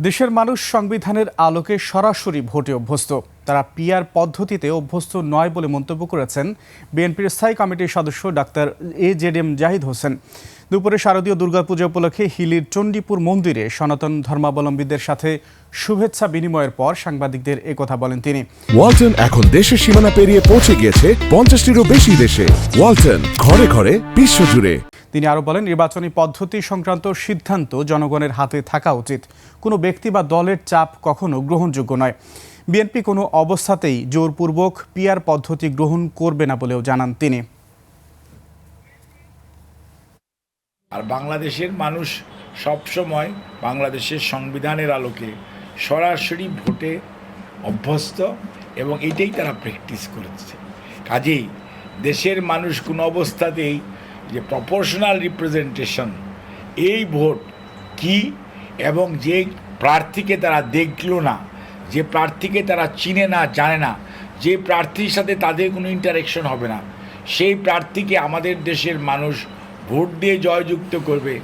দেশের মানুষ সংবিধানের আলোকে সরাসরি ভোটে অভ্যস্ত। তারা পিআর পদ্ধতিতে অভ্যস্ত নয় বলে মন্তব্য করেছেন বিএনপির স্থায়ী কমিটির সদস্য ডাক্তার AJM জাহিদ হোসেন। দুপুরে শারদীয় দুর্গাপূজা উপলক্ষে হিলির চণ্ডীপুর মন্দিরে সনাতন ধর্মাবলম্বীদের সাথে শুভেচ্ছা বিনিময়ের পর সাংবাদিকদের একথা বলেন তিনি। ওয়ালটন এখন দেশের সীমানা পেরিয়ে পৌঁছে গিয়েছে 50টিরও বেশি দেশে। ওয়ালটন, ঘরে ঘরে বিশ্বজুড়ে। তিনি আরও বলেন, নির্বাচনী পদ্ধতি সংক্রান্ত সিদ্ধান্ত জনগণের হাতে থাকা উচিত। কোনো ব্যক্তি বা দলের চাপ কখনো গ্রহণযোগ্য নয়। বিএনপি কোনো অবস্থাতেই জোরপূর্বক পিআর পদ্ধতি গ্রহণ করবে না বলেও জানান তিনি। আর বাংলাদেশের মানুষ সবসময় বাংলাদেশের সংবিধানের আলোকে সরাসরি ভোটে অভ্যস্ত এবং এটাই তারা প্র্যাকটিস করেছে। কাজেই দেশের মানুষ কোনো অবস্থাতেই যে প্রপোর্শনাল রিপ্রেজেন্টেশন, এই ভোট কি এবং যে প্রার্থীকে তারা দেখলো না, যে প্রার্থীকে তারা চিনে না, জানে না, যে প্রার্থীর সাথে তাদের কোনো ইন্টারেকশন হবে না, সেই প্রার্থীকে আমাদের দেশের মানুষ ভোট দিয়ে জয়যুক্ত করবে